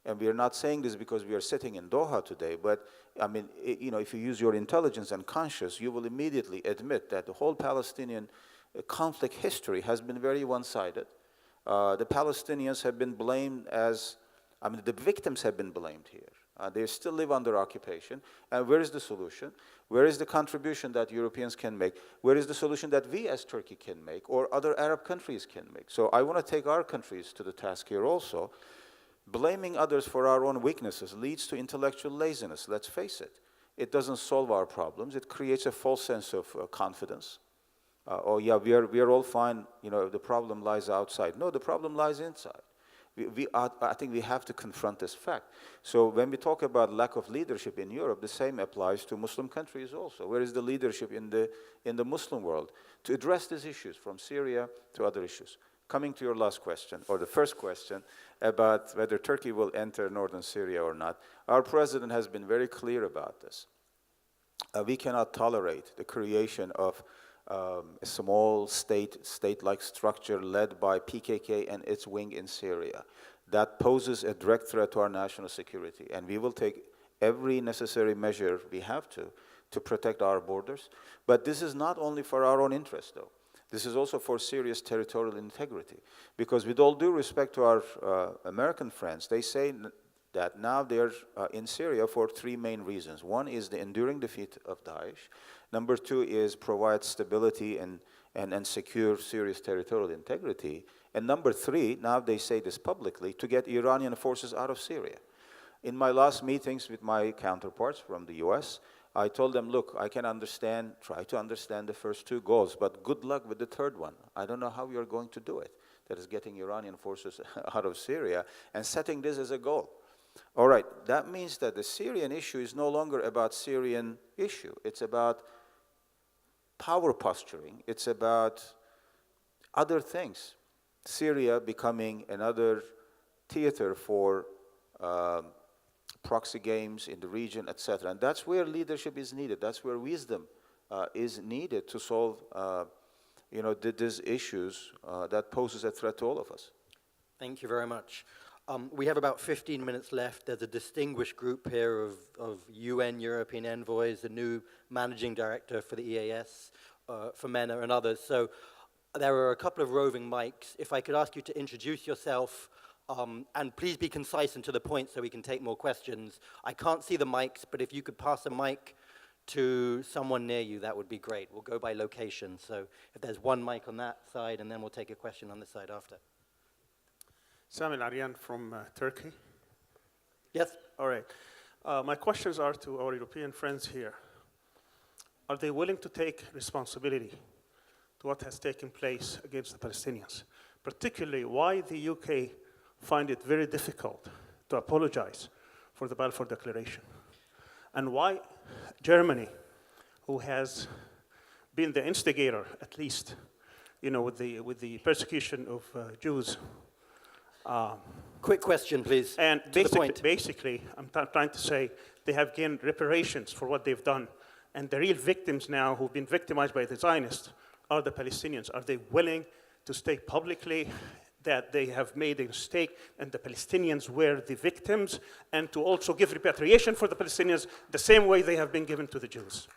and we are not saying this because we are sitting in Doha today, but I mean, if you use your intelligence and conscience, you will immediately admit that the whole Palestinian conflict history has been very one-sided. The Palestinians have been blamed the victims have been blamed here. They still live under occupation. And where is the solution? Where is the contribution that Europeans can make? Where is the solution that we as Turkey can make or other Arab countries can make? So I want to take our countries to the task here also. Blaming others for our own weaknesses leads to intellectual laziness, let's face it. It doesn't solve our problems. It creates a false sense of confidence. We are all fine, the problem lies outside. No, the problem lies inside. I think we have to confront this fact. So when we talk about lack of leadership in Europe, the same applies to Muslim countries also. Where is the leadership in the Muslim world to address these issues, from Syria to other issues? Coming to your last question, or the first question, about whether Turkey will enter northern Syria or not, our president has been very clear about this. We cannot tolerate the creation of a small state-like structure led by PKK and its wing in Syria. That poses a direct threat to our national security, and we will take every necessary measure we have to protect our borders. But this is not only for our own interest, though. This is also for Syria's territorial integrity, because with all due respect to our American friends, they say that now they're in Syria for three main reasons. One is the enduring defeat of Daesh. Number two is provide stability and secure Syria's territorial integrity. And number three, now they say this publicly, to get Iranian forces out of Syria. In my last meetings with my counterparts from the US, I told them, look, I can try to understand the first two goals, but good luck with the third one. I don't know how you're going to do it. That is getting Iranian forces out of Syria and setting this as a goal. All right, that means that the Syrian issue is no longer about Syrian issue. It's about power posturing. It's about other things. Syria becoming another theater for proxy games in the region, etc. And that's where leadership is needed. That's where wisdom is needed to solve, these issues that poses a threat to all of us. Thank you very much. We have about 15 minutes left. There's a distinguished group here of UN European envoys, the new managing director for the EAS, for MENA and others. So there are a couple of roving mics. If I could ask you to introduce yourself, and please be concise and to the point so we can take more questions. I can't see the mics, but if you could pass a mic to someone near you, that would be great. We'll go by location. So if there's one mic on that side, and then we'll take a question on this side after. Samil Aryan from Turkey. Yes? All right. My questions are to our European friends here. Are they willing to take responsibility to what has taken place against the Palestinians? Particularly, why the UK find it very difficult to apologize for the Balfour Declaration? And why Germany, who has been the instigator, at least, with the persecution of Jews. Quick question, please. And to the point. basically, I'm trying to say they have gained reparations for what they've done. And the real victims now who've been victimized by the Zionists are the Palestinians. Are they willing to state publicly that they have made a mistake and the Palestinians were the victims, and to also give repatriation for the Palestinians the same way they have been given to the Jews?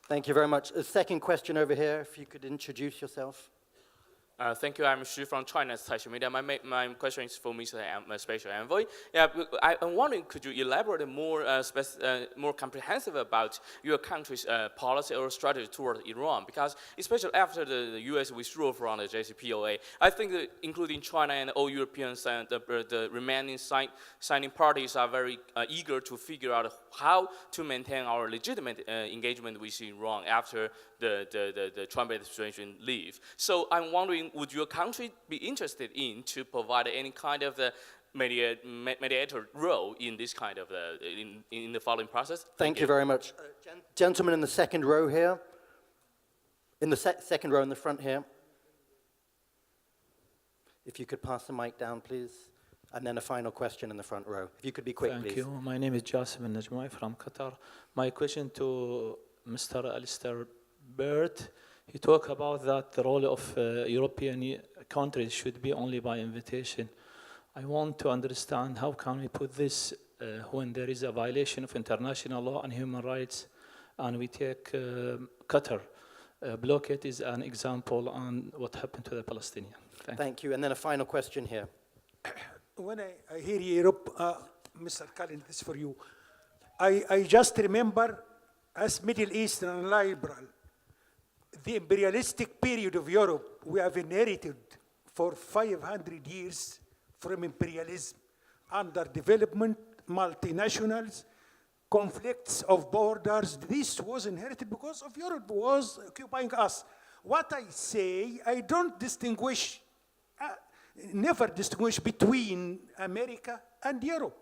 Thank you very much. A second question over here, if you could introduce yourself. Thank you. I'm Xu from China's social media. My question is for Mr. Special Envoy. Yeah, I'm wondering, could you elaborate more comprehensive about your country's policy or strategy toward Iran? Because especially after the U.S. withdrew from the JCPOA, I think that including China and all Europeans and the remaining signing parties are very eager to figure out how to maintain our legitimate engagement with Iran after the Trump administration leave. So I'm wondering, would your country be interested in to provide any kind of mediator role in this kind of in the following process? Thank you very much. Gentleman in the second row here. In the second row in the front here. If you could pass the mic down, please. And then a final question in the front row. If you could be quick, please. Thank you. My name is Jassim Najmai from Qatar. My question to Mr. Alistair Burt, he talked about that the role of European countries should be only by invitation. I want to understand how can we put this when there is a violation of international law and human rights, and we take Qatar. Blockade is an example on what happened to the Palestinians. Thank you. And then a final question here. When I hear Europe, Mr. Cullen, this is for you. I just remember, as Middle Eastern and liberal, the imperialistic period of Europe we have inherited for 500 years from imperialism, underdevelopment, multinationals, conflicts of borders. This was inherited because of Europe was occupying us. What I say, I don't distinguish, never distinguish between America and Europe.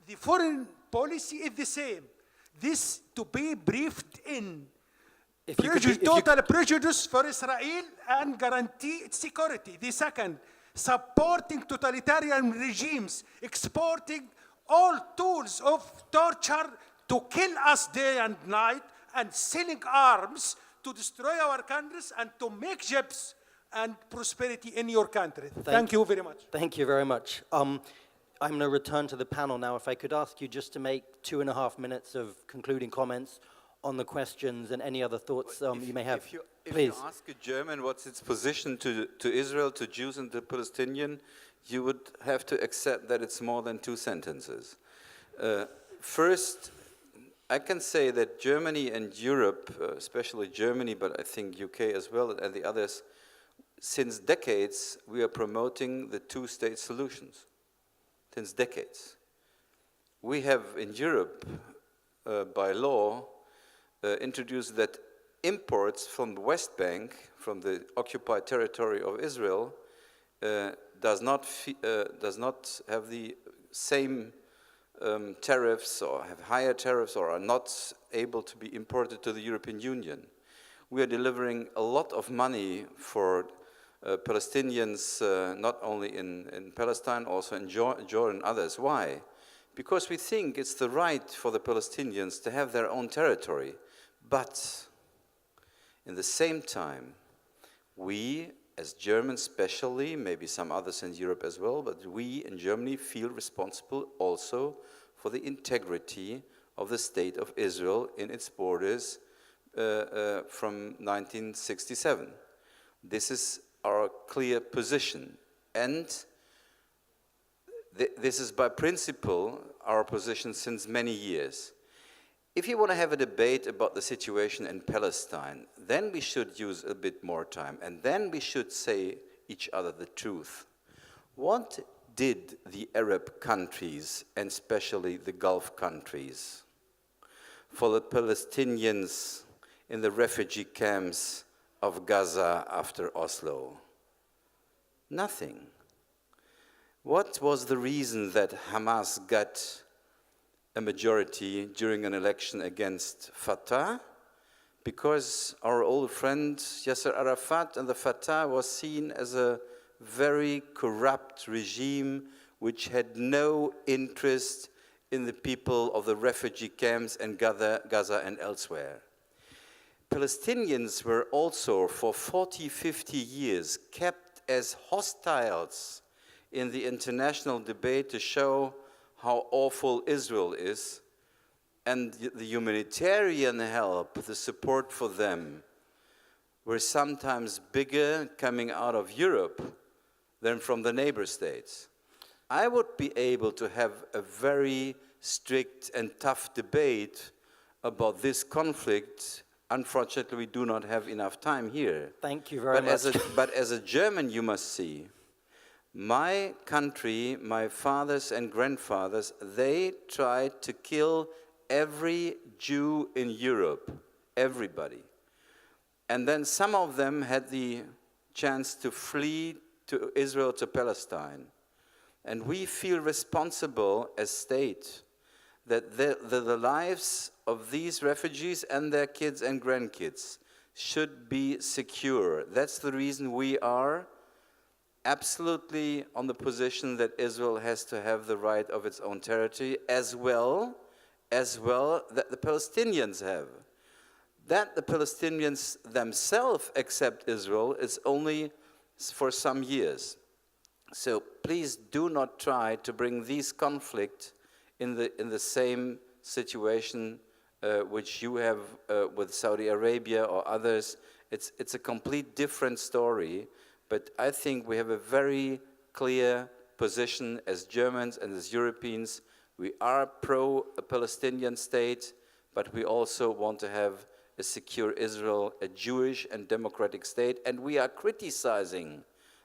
The foreign policy is the same. This to be briefed in total prejudice for Israel and guarantee its security. The second, supporting totalitarian regimes, exporting all tools of torture to kill us day and night, and selling arms to destroy our countries and to make jobs and prosperity in your country. Thank you very much. Thank you very much. I'm going to return to the panel now. If I could ask you just to make 2.5 minutes of concluding comments on the questions and any other thoughts you may have. If Please. you ask a German what's its position to Israel, to Jews and the Palestinian, you would have to accept that it's more than 2 sentences. First, I can say that Germany and Europe, especially Germany, but I think UK as well, and the others, since decades, we are promoting the 2-state solutions. Since decades. We have in Europe, by law, introduced that imports from the West Bank, from the occupied territory of Israel, does not have the same tariffs or have higher tariffs or are not able to be imported to the European Union. We are delivering a lot of money for Palestinians, not only in Palestine, also in Jordan and others. Why? Because we think it's the right for the Palestinians to have their own territory. But in the same time, we, as Germans especially, maybe some others in Europe as well, but we in Germany feel responsible also for the integrity of the state of Israel in its borders from 1967. This is our clear position. And this is by principle our position since many years. If you want to have a debate about the situation in Palestine, then we should use a bit more time, and then we should say each other the truth. What did the Arab countries, and especially the Gulf countries, for the Palestinians in the refugee camps of Gaza after Oslo? Nothing. What was the reason that Hamas got a majority during an election against Fatah? Because our old friend Yasser Arafat and the Fatah was seen as a very corrupt regime which had no interest in the people of the refugee camps in Gaza and elsewhere. Palestinians were also for 40, 50 years kept as hostiles in the international debate to show how awful Israel is, and the humanitarian help, the support for them, were sometimes bigger coming out of Europe than from the neighbor states. I would be able to have a very strict and tough debate about this conflict. Unfortunately, we do not have enough time here. Thank you very much. But as a German, you must see, my country, my fathers and grandfathers, they tried to kill every Jew in Europe, everybody. And then some of them had the chance to flee to Israel, to Palestine. And we feel responsible as state that the lives of these refugees and their kids and grandkids should be secure. That's the reason we are absolutely on the position that Israel has to have the right of its own territory, as well that the Palestinians have. That the Palestinians themselves accept Israel is only for some years. So please do not try to bring these conflicts in the same situation which you have with Saudi Arabia or others. It's a complete different story, but I think we have a very clear position as Germans and as Europeans. We are pro a Palestinian state, but we also want to have a secure Israel, a Jewish and democratic state, and we are criticizing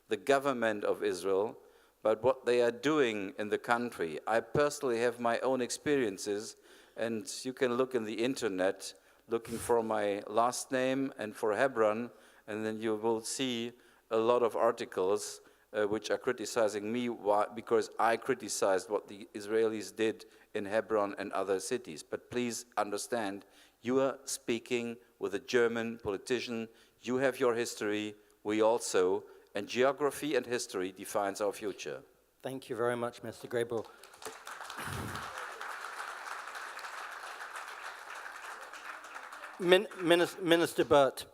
the government of Israel about what they are doing in the country. I personally have my own experiences, and you can look in the internet looking for my last name and for Hebron, and then you will see a lot of articles which are criticizing me because I criticized what the Israelis did in Hebron and other cities. But please understand, you are speaking with a German politician. You have your history, we also, and geography and history defines our future. Thank you very much, Mr. Grable. Minister Burt,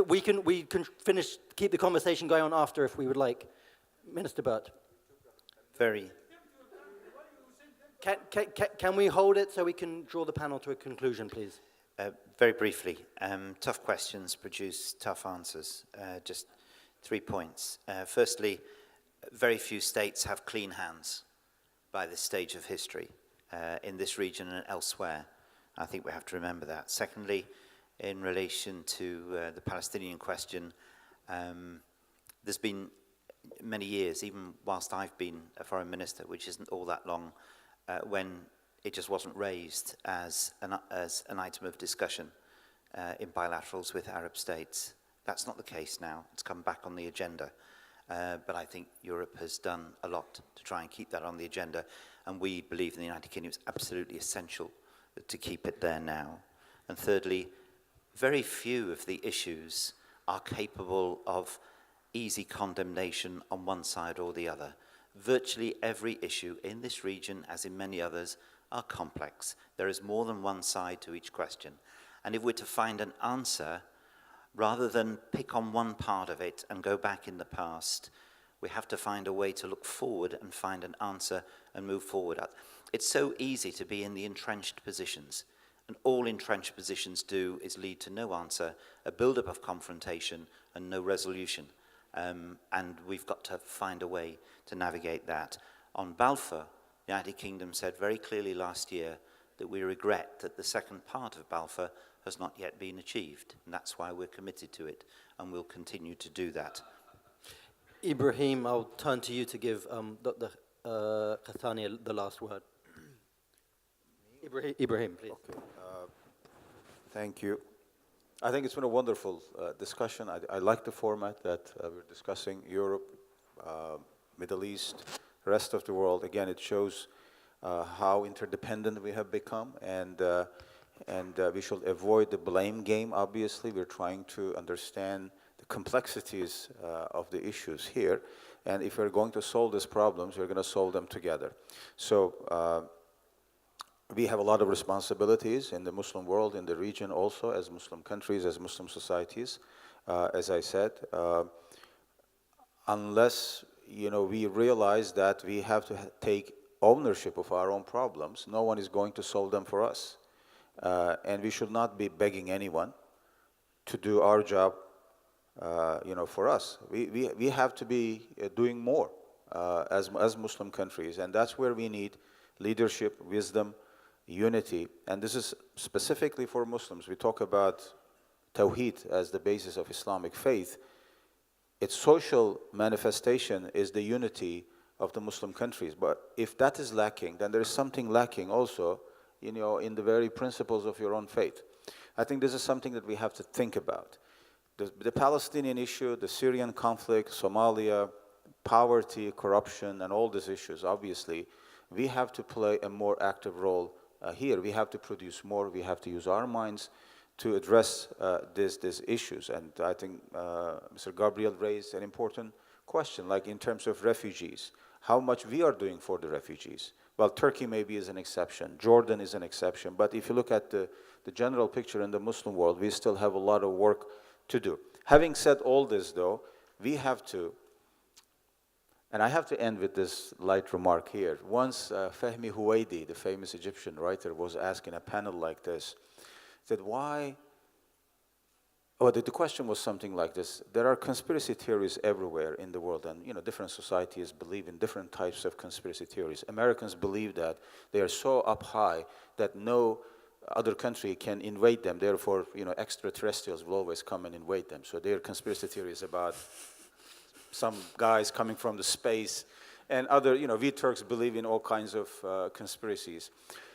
we can finish, keep the conversation going on after if we would like. Minister Burt. Very. Can we hold it so we can draw the panel to a conclusion, please? Very briefly, tough questions produce tough answers. Just 3 points. Firstly, very few states have clean hands by this stage of history in this region and elsewhere. I think we have to remember that. Secondly, in relation to the Palestinian question, there's been many years, even whilst I've been a foreign minister, which isn't all that long, when it just wasn't raised as an item of discussion in bilaterals with Arab states. That's not the case now. It's come back on the agenda. But I think Europe has done a lot to try and keep that on the agenda. And we believe in the United Kingdom it's absolutely essential to keep it there now. And thirdly, very few of the issues are capable of easy condemnation on one side or the other. Virtually every issue in this region, as in many others, are complex. There is more than one side to each question. And if we're to find an answer, rather than pick on one part of it and go back in the past, we have to find a way to look forward and find an answer and move forward. It's so easy to be in the entrenched positions, and all entrenched positions do is lead to no answer, a build-up of confrontation and no resolution. And we've got to find a way to navigate that. On Balfour, the United Kingdom said very clearly last year that we regret that the second part of Balfour has not yet been achieved, and that's why we're committed to it, and we'll continue to do that. Ibrahim, I'll turn to you to give Dr. Khattani the last word. Ibrahim, please. Okay. Thank you. I think it's been a wonderful discussion. I like the format that we're discussing, Europe, Middle East, rest of the world. Again, it shows how interdependent we have become, and we should avoid the blame game, obviously. We're trying to understand the complexities of the issues here, and if we're going to solve these problems, we're going to solve them together. So we have a lot of responsibilities in the Muslim world, in the region also, as Muslim countries, as Muslim societies. As I said, unless we realize that we have to take ownership of our own problems, no one is going to solve them for us. And we should not be begging anyone to do our job, for us. We have to be doing more as Muslim countries, and that's where we need leadership, wisdom, unity. And this is specifically for Muslims. We talk about Tawheed as the basis of Islamic faith. Its social manifestation is the unity of the Muslim countries. But if that is lacking, then there is something lacking also, in the very principles of your own faith. I think this is something that we have to think about. The Palestinian issue, the Syrian conflict, Somalia, poverty, corruption, and all these issues, obviously, we have to play a more active role here. We have to produce more. We have to use our minds to address these issues. And I think Mr. Gabriel raised an important question, like in terms of refugees, how much we are doing for the refugees. Well, Turkey maybe is an exception. Jordan is an exception. But if you look at the general picture in the Muslim world, we still have a lot of work to do. Having said all this, though, we have to, and I have to end with this light remark here. Once Fahmi Huwaidi, the famous Egyptian writer, was asked in a panel like this, said, why, the question was something like this: there are conspiracy theories everywhere in the world, and different societies believe in different types of conspiracy theories. Americans believe that they are so up high that no other country can invade them, therefore extraterrestrials will always come and invade them. So their conspiracy theories about some guys coming from the space, and other, we Turks believe in all kinds of conspiracies.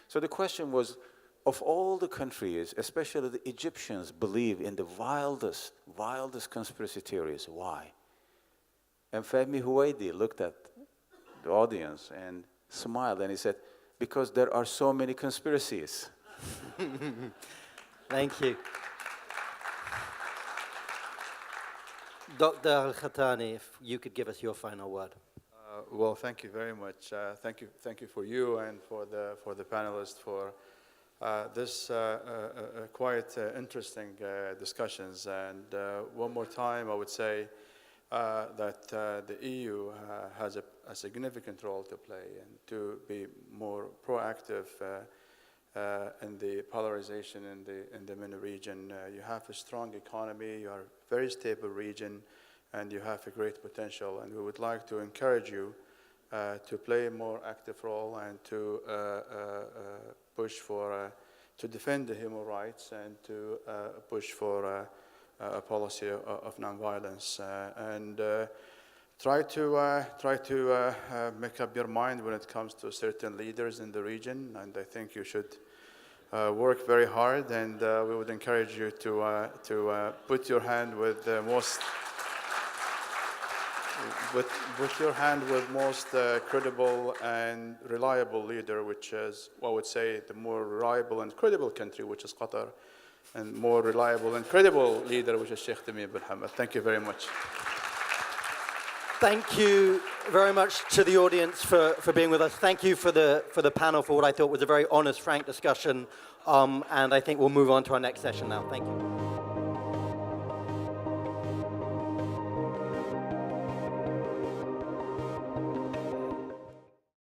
So the question was, of all the countries, especially the Egyptians believe in the wildest conspiracy theories. Why? And Fahmi Huwaidi looked at the audience and smiled, and he said, because there are so many conspiracies. Thank you. Dr. Al-Khattani, if you could give us your final word. Well, thank you very much. Thank you for you and for the panelists for this quite interesting discussions. And one more time, I would say that the EU has a significant role to play and to be more proactive in the polarization in the MENA region. You have a strong economy, you are a very stable region, and you have a great potential. And we would like to encourage you to play a more active role and to push for, to defend the human rights and to push for a policy of nonviolence. And try to make up your mind when it comes to certain leaders in the region. And I think you should work very hard. And we would encourage you to put your hand with the most. With your hand with most credible and reliable leader, which is, I would say, the more reliable and credible country, which is Qatar. and more reliable and credible leader, which is Sheikh Tamim bin Hamad. Thank you very much. Thank you very much to the audience for being with us. Thank you for the panel for what I thought was a very honest, frank discussion. And I think we'll move on to our next session now. Thank you.